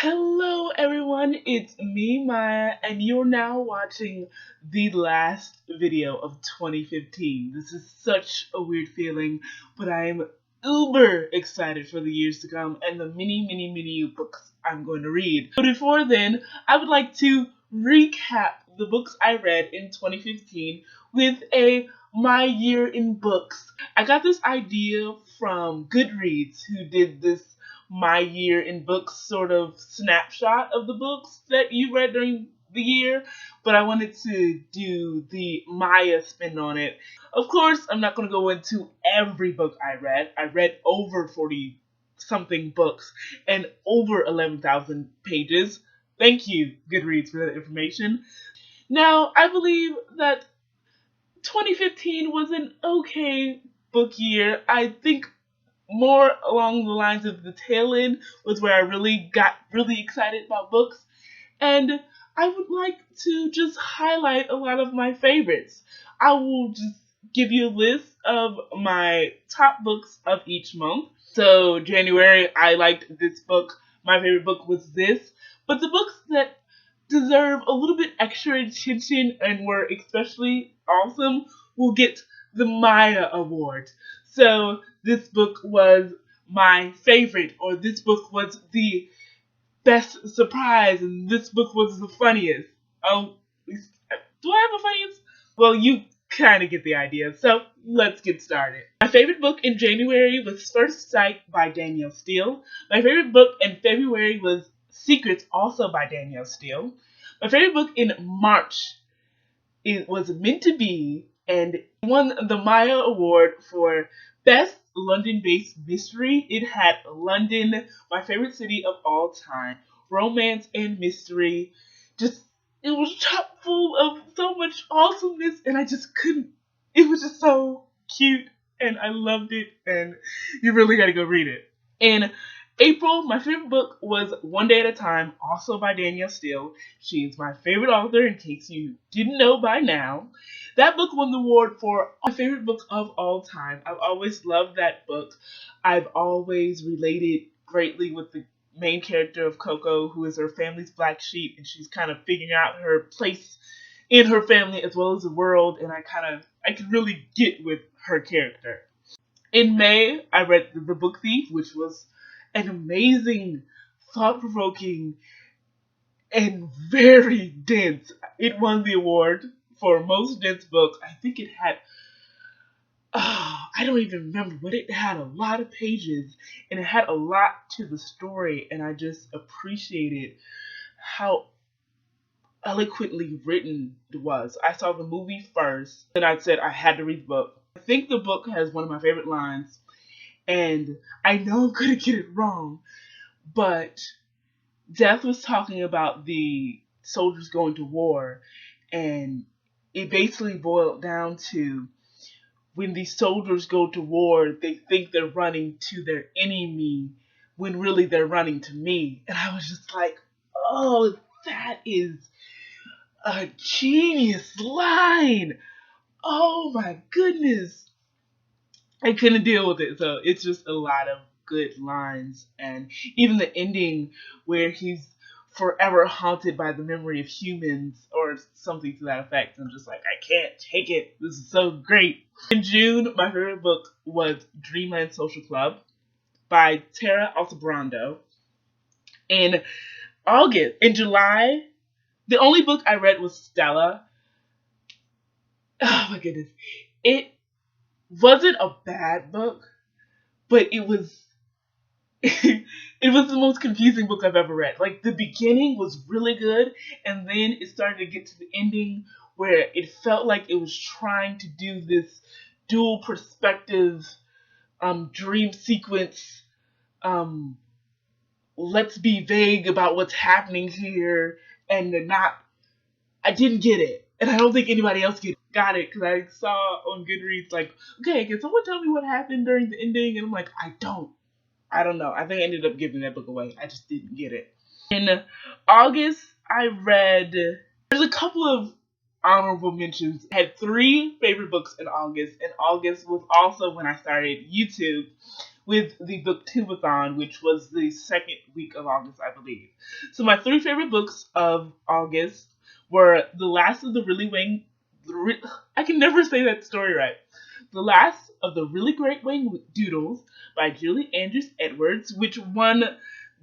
Hello everyone, it's me Maya and you're now watching the last video of 2015. This is such a weird feeling, but I am uber excited for the years to come and the many books I'm going to read. But before then, I would like to recap the books I read in 2015 with a my year in books. I got this idea from Goodreads, who did this my year in books sort of snapshot of the books that you read during the year, but I wanted to do the Maya spin on it. Of course, I'm not going to go into every book I read. I read over 40 something books and over 11,000 pages. Thank you, Goodreads, for that information. Now, I believe that 2015 was an okay book year. I think more along the lines of the tail end was where I really got really excited about books. And I would like to just highlight a lot of my favorites. I will just give you a list of my top books of each month. So January, I liked this book. My favorite book was this. But the books that deserve a little bit extra attention and were especially awesome will get the Maya Award. So this book was my favorite, or this book was the best surprise, and this book was the funniest. Oh, do I have a funniest? Well, you kind of get the idea, so let's get started. My favorite book in January was First Sight by Danielle Steele. My favorite book in February was Secrets, also by Danielle Steele. My favorite book in March was Meant to Be, and won the Maya Award for Best London-Based Mystery. It had London, my favorite city of all time, romance and mystery. It was chock full of so much awesomeness, and I just couldn't. It was just so cute, and I loved it, and you really got to go read it. In April, my favorite book was One Day at a Time, also by Danielle Steele. She is my favorite author, in case you didn't know by now. That book won the award for my favorite book of all time. I've always loved that book. I've always related greatly with the main character of Coco, who is her family's black sheep, and she's kind of figuring out her place in her family as well as the world, and I could really get with her character. In May, I read The Book Thief, which was an amazing, thought-provoking, and very dense. It won the award for most dense book. I think it had, I don't even remember, but it had a lot of pages, and it had a lot to the story, and I just appreciated how eloquently written it was. I saw the movie first, and I said I had to read the book. I think the book has one of my favorite lines, and I know I'm going to get it wrong, but Death was talking about the soldiers going to war, and it basically boiled down to when these soldiers go to war, they think they're running to their enemy when really they're running to me. And I was just like, oh, that is a genius line. Oh my goodness. I couldn't deal with it. So it's just a lot of good lines. And even the ending where he's forever haunted by the memory of humans or something to that effect. I'm just like, I can't take it. This is so great. In June, my favorite book was Dreamland Social Club by Tara Altebrando. In July, the only book I read was Stella. Oh my goodness. It wasn't a bad book, but it was it was the most confusing book I've ever read. Like, the beginning was really good, and then it started to get to the ending where it felt like it was trying to do this dual perspective dream sequence. Let's be vague about what's happening here, and I didn't get it. And I don't think anybody else got it, because I saw on Goodreads, like, okay, can someone tell me what happened during the ending? And I'm like, I don't know. I think I ended up giving that book away. I just didn't get it. In August, I read, there's a couple of honorable mentions. I had 3 favorite books in August, and August was also when I started YouTube. with the Book-Tube-A-Thon, which was the second week of August, I believe. So my three favorite books of August were The Last of the I can never say that story right. The Last of the Really Great Whangdoodles by Julie Andrews Edwards, which won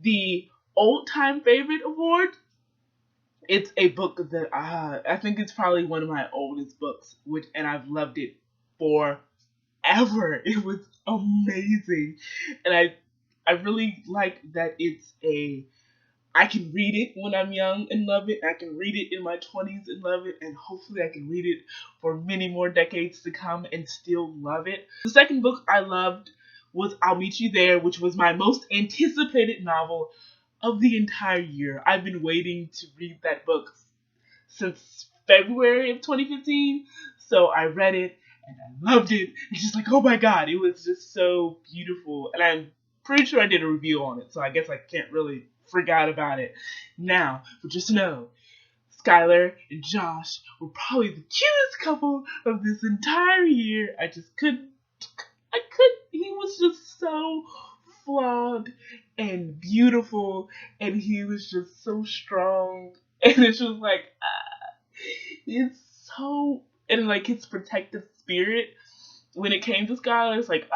the Old Time Favorite Award. It's a book that I think it's probably one of my oldest books, and I've loved it forever. It was amazing, and I really like that I can read it when I'm young and love it. I can read it in my 20s and love it, and hopefully I can read it for many more decades to come and still love it. The second book I loved was I'll Meet You There, which was my most anticipated novel of the entire year. I've been waiting to read that book since February of 2015, so I read it and I loved it. It's just like, oh my god, it was just so beautiful, and I'm pretty sure I did a review on it, so I guess I can't really forget about it now. But just know, Skylar and Josh were probably the cutest couple of this entire year. He was just so flawed and beautiful, and he was just so strong, and it's just like, it's so, and like his protective spirit when it came to Skylar, it's like,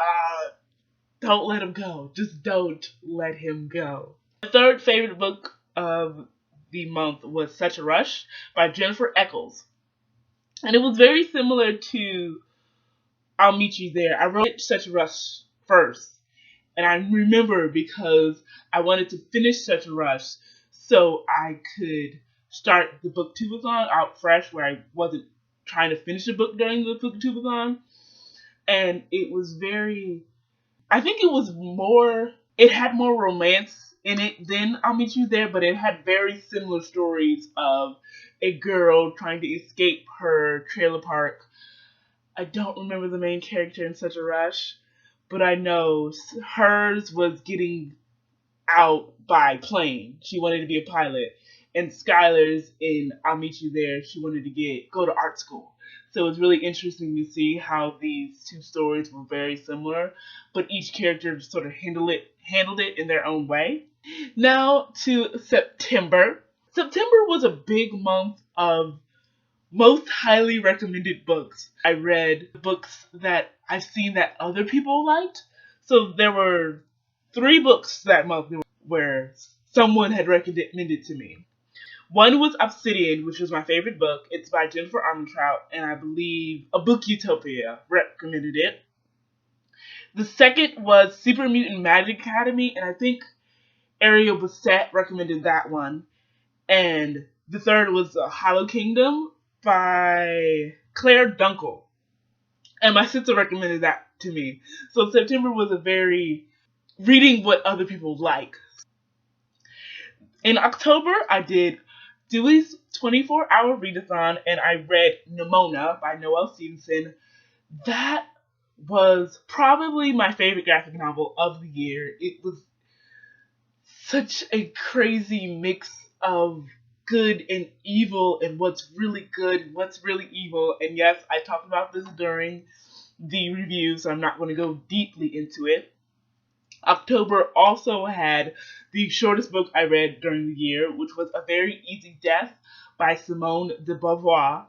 don't let him go. Just don't let him go. The third favorite book of the month was Such a Rush by Jennifer Echols. And it was very similar to I'll Meet You There. I wrote Such a Rush first. And I remember because I wanted to finish Such a Rush so I could start the Book-Tube-A-Thon out fresh, where I wasn't trying to finish a book during the Book-Tube-A-Thon. And it was it had more romance in it than I'll Meet You There, but it had very similar stories of a girl trying to escape her trailer park. I don't remember the main character in Such a Rush, but I know hers was getting out by plane. She wanted to be a pilot. And Skylar's in I'll Meet You There, she wanted to go to art school. So it was really interesting to see how these two stories were very similar, but each character sort of handled it in their own way. Now to September. September was a big month of most highly recommended books. I read books that I've seen that other people liked. So there were 3 books that month where someone had recommended to me. One was Obsidian, which was my favorite book. It's by Jennifer Armentrout, and I believe a Book Utopia recommended it. The second was Super Mutant Magic Academy, and I think Ariel Bassett recommended that one. And the third was Hollow Kingdom by Claire Dunkel. And my sister recommended that to me. So September was a very reading what other people like. In October, I did Dewey's 24-hour readathon, and I read Nimona by Noelle Stevenson. That was probably my favorite graphic novel of the year. It was such a crazy mix of good and evil, and what's really good, what's really evil. And yes, I talked about this during the review, so I'm not going to go deeply into it. October also had the shortest book I read during the year, which was A Very Easy Death by Simone de Beauvoir,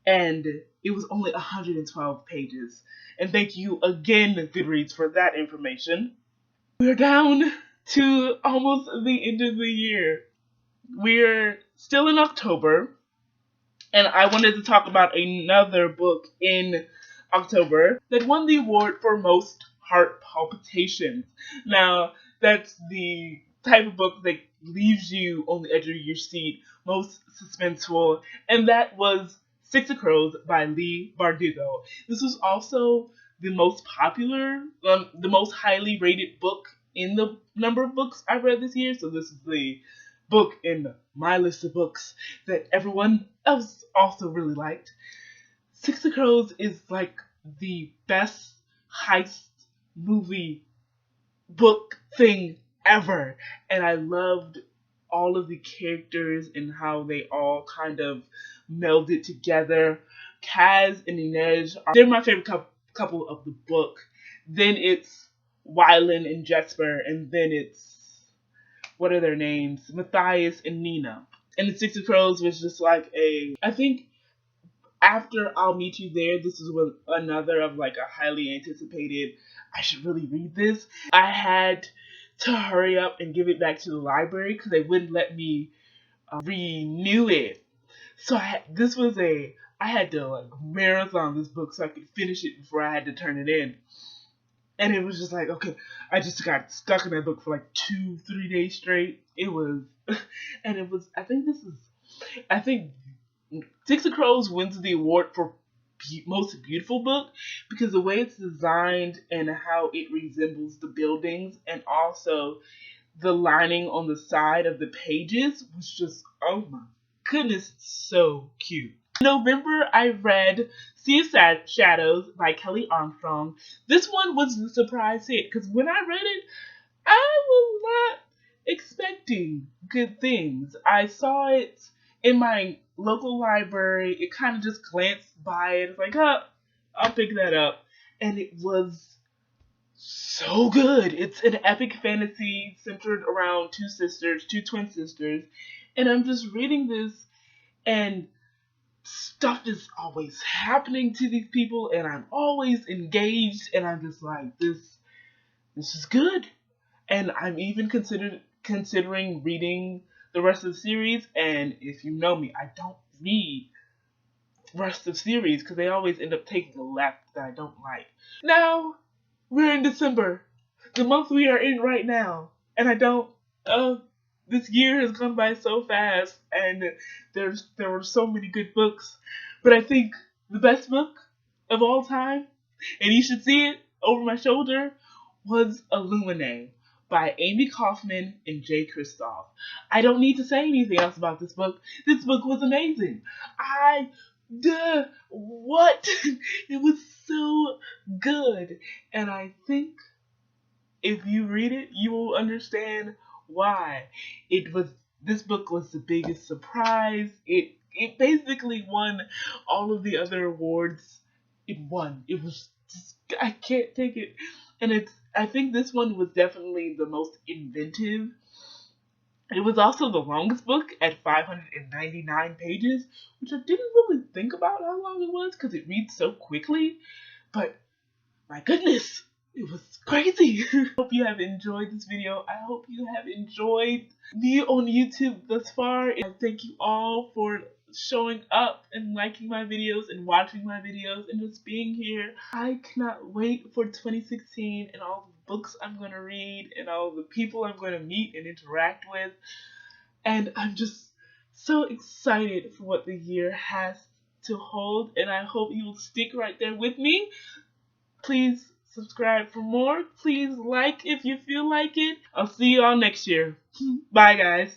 and it was only 112 pages. And thank you again, Goodreads, for that information. We're down to almost the end of the year. We're still in October, and I wanted to talk about another book in October that won the award for most heart palpitations. Now, that's the type of book that leaves you on the edge of your seat, most suspenseful, and that was Six of Crows by Leigh Bardugo. This was also the most popular, the most highly rated book in the number of books I read this year, so this is the book in my list of books that everyone else also really liked. Six of Crows is like the best heist movie book thing ever, and I loved all of the characters and how they all kind of melded together. Kaz and Inej they're my favorite couple of the book. Then it's Wylan and Jesper, and then it's, what are their names? Matthias and Nina. And the Six of Crows was just like I think after I'll Meet You There, this is another of like a highly anticipated, I should really read this. I had to hurry up and give it back to the library because they wouldn't let me renew it. So I had to like marathon this book so I could finish it before I had to turn it in. And it was just like, okay, I just got stuck in that book for like 2-3 days straight. It was, and it was, I think Six of Crows wins the award for most beautiful book because the way it's designed and how it resembles the buildings, and also the lining on the side of the pages was just, oh my goodness, so cute. In November, I read Sea of Shadows by Kelly Armstrong. This one was a surprise hit because when I read it, I was not expecting good things. I saw it in my local library. It kind of just glanced by it. It's like, oh, I'll pick that up. And it was so good. It's an epic fantasy centered around two twin sisters. And I'm just reading this, and stuff is always happening to these people, and I'm always engaged, and I'm just like, this is good. And I'm even considering reading the rest of the series. And if you know me, I don't read rest of series because they always end up taking a left that I don't like. Now we're in December, the month we are in right now, and I don't. This year has gone by so fast, and there were so many good books, but I think the best book of all time, and you should see it over my shoulder, was Illuminae by Amy Kaufman and Jay Kristoff. I don't need to say anything else about this book. This book was amazing. What? It was so good. And I think if you read it, you will understand why. This book was the biggest surprise. It basically won all of the other awards. It won. It was just, I can't take it. And I think this one was definitely the most inventive. It was also the longest book at 599 pages, which I didn't really think about how long it was because it reads so quickly. But my goodness, it was crazy. I hope you have enjoyed this video. I hope you have enjoyed me on YouTube thus far. I thank you all for showing up and liking my videos and watching my videos and just being here. I cannot wait for 2016 and all the books I'm going to read and all the people I'm going to meet and interact with. And I'm just so excited for what the year has to hold, and I hope you will stick right there with me. Please subscribe for more. Please like if you feel like it. I'll see you all next year. Bye, guys.